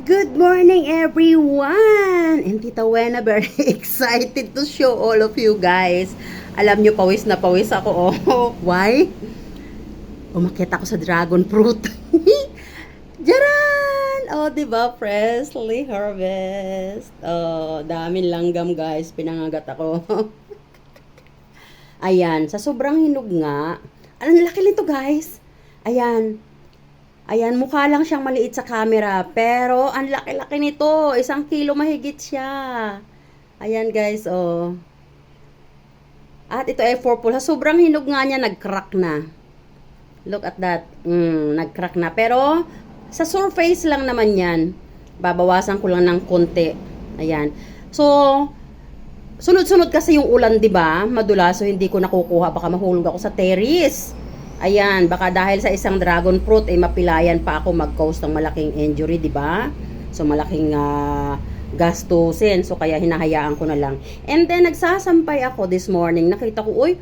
Good morning, everyone! And Tita Wena, very excited to show all of you guys. Alam nyo, pawis na pawis ako. Oh. Why? Umakyat ako sa dragon fruit. Jaran! Oh, diba? Freshly harvest. Oh, daming langgam, guys. Pinangagat ako. Ayan, sa sobrang hinog nga. Ang laki nito, guys. Ayan. Ayan, mukha lang siyang maliit sa camera. Pero, ang laki-laki nito. 1 kilo mahigit siya. Ayan, guys, oh. At ito ay purple. Sa sobrang hinog nga niya, nag-crack na. Look at that. Nag-crack na. Pero, sa surface lang naman yan. Babawasan ko lang ng konti. Ayan. So, sunod-sunod kasi yung ulan, di ba? Madulas, so hindi ko nakukuha. Baka mahulog ako sa terrace. Ayan, baka dahil sa isang dragon fruit, ay mapilayan pa ako mag-cause ng malaking injury, di ba? So, malaking gastusin. So, kaya hinahayaan ko na lang. And then, nagsasampay ako this morning. Nakita ko, uy,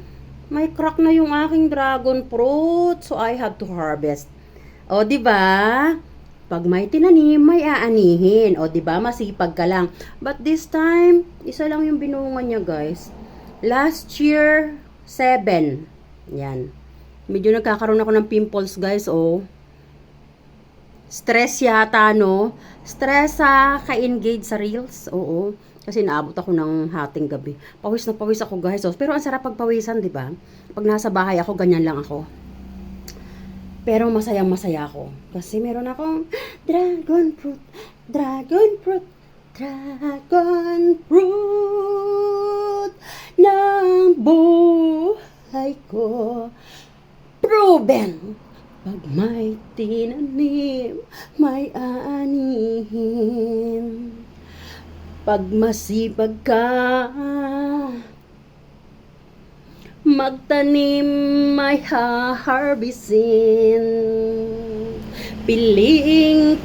may crack na yung aking dragon fruit. So, I have to harvest. O, di ba? Pag may tinanim, may aanihin. O, di ba? Masipag ka lang. But this time, isa lang yung binunga niya, guys. Last year, 7. Yan. Medyo nagkakaroon ako ng pimples, guys, oh. Stress yata, no? Stress sa ka-engage sa reels, oo. Kasi naabot ako ng hating gabi. Pawis na pawis ako, guys, oh. Pero ang sarap pagpawisan, di ba? Pag nasa bahay ako, ganyan lang ako. Pero masayang masaya ako. Kasi meron akong dragon fruit, dragon fruit, dragon fruit ng buhay ko. Proven, pag may tinanim, may aanihin. Pag masipag ka, magtanim, may haharbisin. Piliing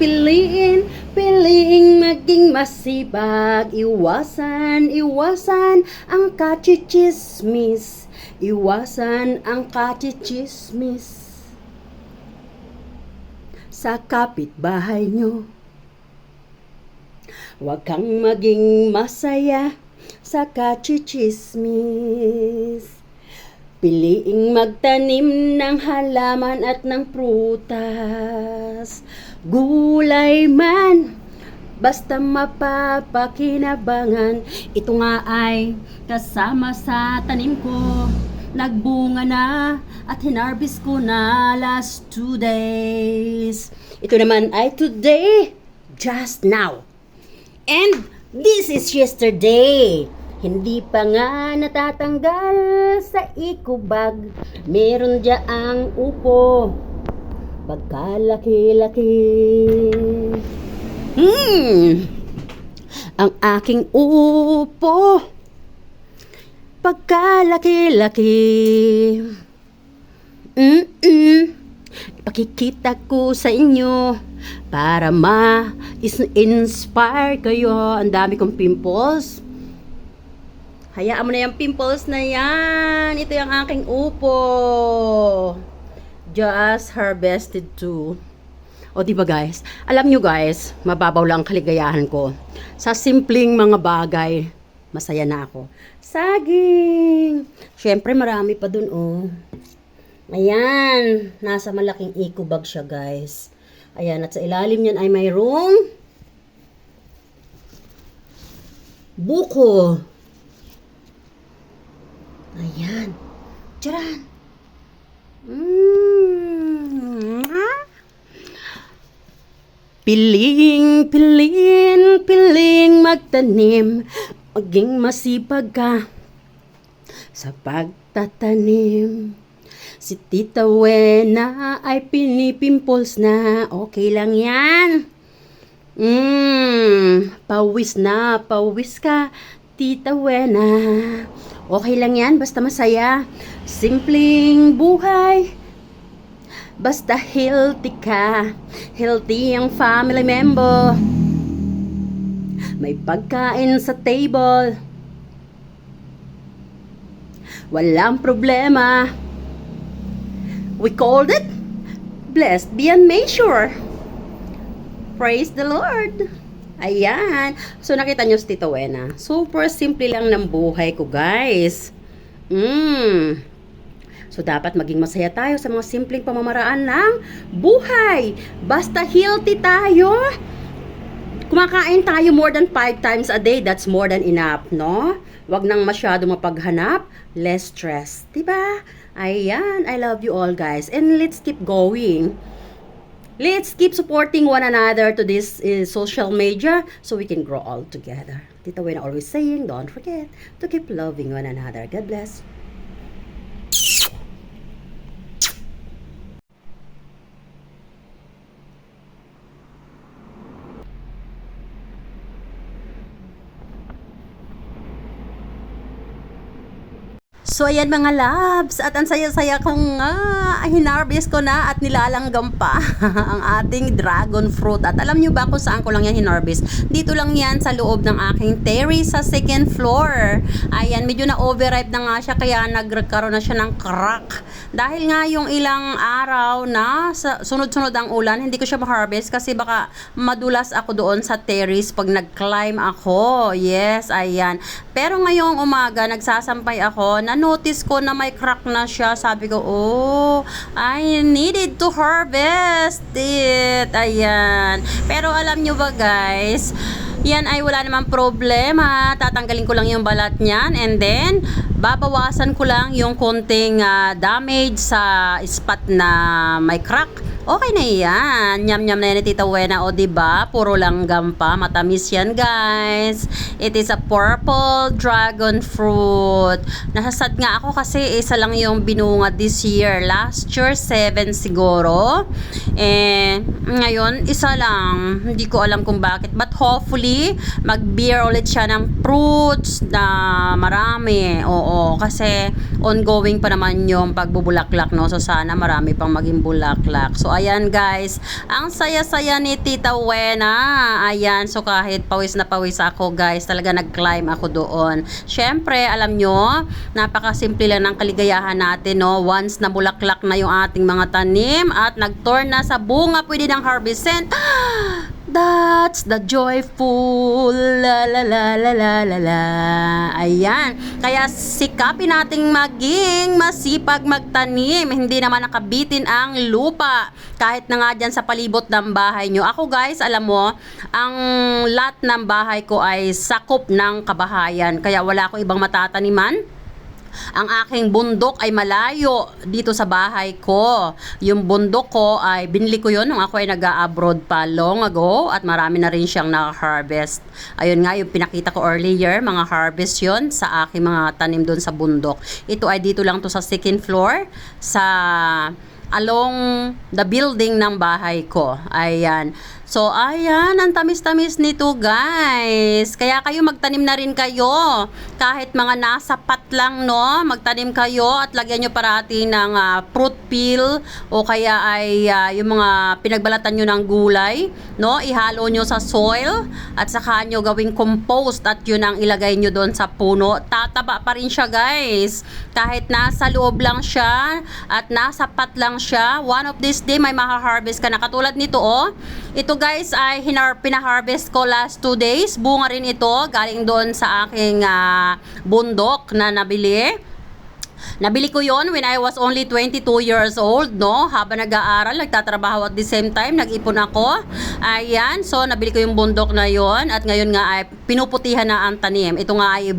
maging masipag. Iwasan ang kachichismis. Iwasan ang kachichismis sa kapitbahay nyo. Huwag kang maging masaya sa kachichismis. Piliing magtanim ng halaman at ng prutas. Gulay man, basta mapapakinabangan. Ito nga ay kasama sa tanim ko. Nagbunga na at hinarvest ko na last 2 days. Ito naman ay today, just now. And this is yesterday. Hindi pa nga natatanggal sa ikubag. Meron diyaang upo. Pagkalaki-laki. Ang aking upo. Pagkalaki-laki. Pakikita ko sa inyo para ma-inspire kayo. Ang dami kong pimples. Hayaan mo na yung pimples na yan. Ito yung aking upo. Just harvested too. O diba guys? Alam nyo guys, mababaw lang kaligayahan ko. Sa simpleng mga bagay, masaya na ako. Saging! Siyempre marami pa dun oh. Ayan. Nasa malaking eco bag siya guys. Ayan. At sa ilalim niyan ay mayroong buko. Ayan. Tcharan! Piling magtanim. Maging masipag ka sa pagtatanim. Si Tita Wena ay pinipimples na. Okay lang yan. Pawis na, pawis ka, Tita Wena. Okay lang yan, basta masaya. Simpleng buhay. Basta healthy ka. Healthy ang family member. May pagkain sa table. Walang problema. We called it blessed beyond measure. Praise the Lord! Ayan. So, nakita nyo si Tita Wena. Super simple lang ng buhay ko, guys. So, dapat maging masaya tayo sa mga simpleng pamamaraan ng buhay. Basta healthy tayo. Kumakain tayo more than 5 times a day. That's more than enough, no? Wag nang masyado mapaghanap. Less stress. Diba? Ayan. I love you all, guys. And let's keep going. Let's keep supporting one another to this social media so we can grow all together. Tita Wena always saying, don't forget to keep loving one another. God bless. So, ayan mga loves, at ang saya-saya kong hinarvest ko na at nilalanggam pa ang ating dragon fruit. At alam nyo ba kung saan ko lang yan hinarvest? Dito lang yan sa loob ng aking terrace sa second floor. Ayan, medyo na-overripe na nga siya kaya nagkaroon na siya ng crack. Dahil nga yung ilang araw na sunod-sunod ang ulan, hindi ko siya ma-harvest kasi baka madulas ako doon sa terrace pag nag-climb ako. Yes, ayan. Pero ngayong umaga, nagsasampay ako, na-notice ko na may crack na siya. Sabi ko, oh, I needed to harvest it. Ayan. Pero alam nyo ba guys, yan ay wala namang problema. Tatanggalin ko lang yung balat niyan and then babawasan ko lang yung konting damage sa spot na may crack. Okay na yan. Nyam-nyam na yan ni Tita Wena. O diba? Puro langgam pa. Matamis yan guys. It is a purple dragon fruit. Nasasad nga ako kasi isa lang yung binunga this year. Last year, 7 siguro. Ngayon, isa lang. Hindi ko alam kung bakit. But hopefully, mag-bear ulit siya ng fruits na marami. Oo. Kasi ongoing pa naman yung pagbubulaklak. No? So sana marami pang maging bulaklak. So ayan guys, ang saya-saya ni Tita Wena. Ayan, so kahit pawis na pawis ako guys, talaga nag-climb ako doon. Syempre, alam nyo, napakasimple lang ng kaligayahan natin, no? Once na bulaklak na yung ating mga tanim at nag-turn na sa bunga, pwede nang harvestin. That's the joyful la la la la la la la. Ayan. Kaya sikapin nating maging masipag magtanim. Hindi naman nakabitin ang lupa. Kahit na nga dyan sa palibot ng bahay nyo. Ako guys, alam mo, ang lot ng bahay ko ay sakop ng kabahayan. Kaya wala akong ibang matataniman. Ang aking bundok ay malayo dito sa bahay ko. Yung bundok ko ay binili ko yun nung ako ay nag-abroad pa long ago at marami na rin siyang na-harvest. Ayun nga yung pinakita ko earlier, mga harvest yun sa aking mga tanim doon sa bundok. Ito ay dito lang to sa second floor sa along the building ng bahay ko. Ayan. So, ayan, ang tamis-tamis nito, guys. Kaya kayo magtanim na rin kayo. Kahit mga nasa pat lang, no? Magtanim kayo at lagyan nyo parati ng fruit peel o kaya ay yung mga pinagbalatan nyo ng gulay, no? Ihalo nyo sa soil at saka nyo gawing compost at yun ang ilagay nyo doon sa puno. Tataba pa rin siya, guys. Kahit nasa loob lang siya at nasa pat lang siya, one of this day may maha-harvest ka na. Katulad nito, oh. Ito guys ay pinaharvest ko last 2 days. Bunga rin ito. Galing doon sa aking bundok na nabili. Nabili ko yon when I was only 22 years old, no? Habang nag-aaral, nagtatrabaho at the same time, nag-ipon ako. Ayan, so nabili ko yung bundok na yon at ngayon nga ay pinuputihan na ang tanim. Ito nga ay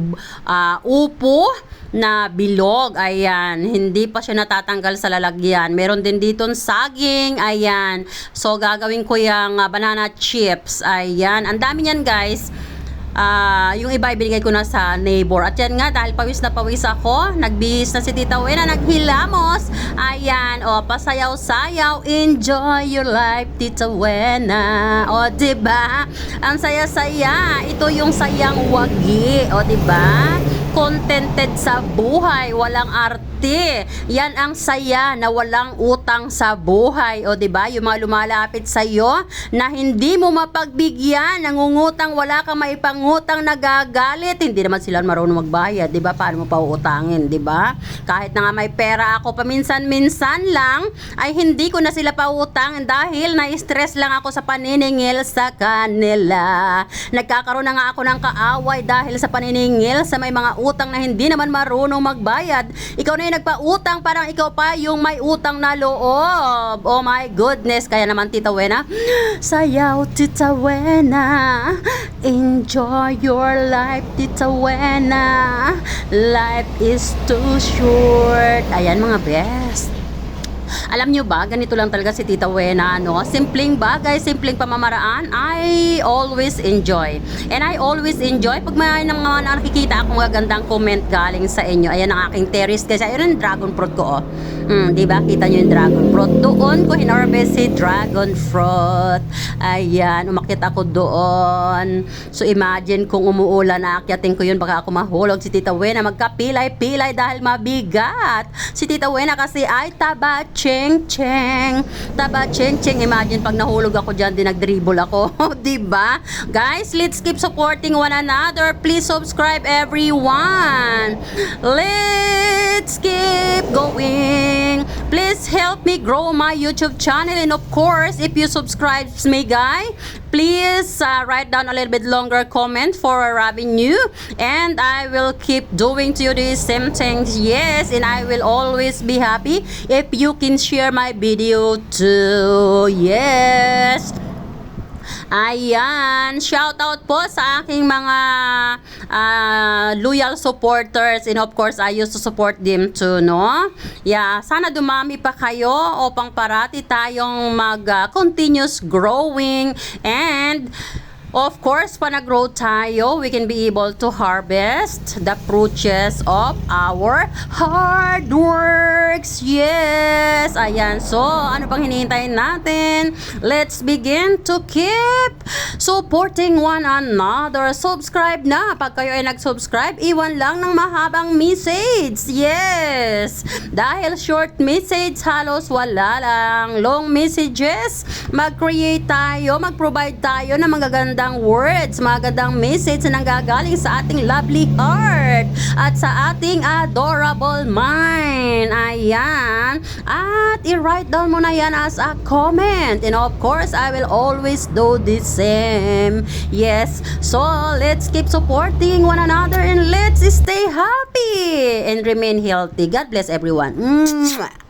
upo na bilog. Ayan, hindi pa siya natatanggal sa lalagyan. Meron din dito saging. Ayan, so gagawin ko yung banana chips. Ayan, ang dami niyan guys. Yung iba ibinigay ko na sa neighbor. At yan nga, dahil pawis na pawis ako, nagbihis na si Tita Wena, naghilamos. Ayan, o, pasayaw-sayaw. Enjoy your life, Tita Wena. O, diba? Ang saya-saya. Ito yung sayang wagi. O, diba? contented sa buhay, walang arte. Yan ang saya na walang utang sa buhay. O 'di ba? Yung mga lumalapit sa iyo na hindi mo mapagbigyan, nangungutang, wala kang maipangutang, nagagalit. Hindi naman sila marunong magbayad, 'di ba? Paano mo pa uutangin, 'di ba? Kahit na nga may pera ako paminsan-minsan lang, ay hindi ko na sila pautang dahil na-stress lang ako sa paniningil sa kanila. Nagkakaroon na nga ako ng kaaway dahil sa paniningil sa may mga utang na hindi naman marunong magbayad. Ikaw na yung nagpautang, parang ikaw pa yung may utang na loob. Oh my goodness. Kaya naman, Tita Wena, sayaw, Tita Wena, enjoy your life, Tita Wena, life is too short. Ayan mga best. Alam nyo ba, ganito lang talaga si Tita Wena, no? Simpleng bagay, simpleng pamamaraan, I always enjoy. And I always enjoy pag may ng mga nakikita akong magandang comment galing sa inyo. Ayan ang aking terrace kasi ayun yung dragon fruit ko, oh. Diba? Kita nyo yung dragon fruit. Doon ko hinarvest si dragon fruit. Ayan, umakyat ako doon. So imagine kung umuulan na akyatin ko yun, baka ako mahulog. Si Tita Wena magkapilay-pilay dahil mabigat. Si Tita Wena kasi ay taba cheng-cheng. Taba cheng-cheng. Imagine pag nahulog ako dyan, din nag-dribble ako. Diba? Guys, let's keep supporting one another. Please subscribe everyone. Let's keep going. Please help me grow my YouTube channel. And of course, if you subscribe to me, guys, please write down a little bit longer comment for a revenue. And I will keep doing to you the same things. Yes, and I will always be happy if you can share my video too. Yes. Ayan, shout out po sa aking mga loyal supporters, and of course I used to support them too, no? Yeah, sana dumami pa kayo upang parati tayong continuous growing, and of course, pa nag-grow tayo, we can be able to harvest the fruits of our hard works. Yes! Ayan. So, ano pang hinihintay natin? Let's begin to keep supporting one another. Subscribe na. Pag kayo ay nag-subscribe, iwan lang ng mahabang message. Yes! Dahil short message, halos wala lang. Long messages, mag-create tayo, mag-provide tayo ng magagandang words, magandang message na nanggagaling sa ating lovely heart at sa ating adorable mind. Ayan. At i-write down mo na yan as a comment. And of course, I will always do the same. Yes. So, let's keep supporting one another and let's stay happy and remain healthy. God bless everyone. Mwah.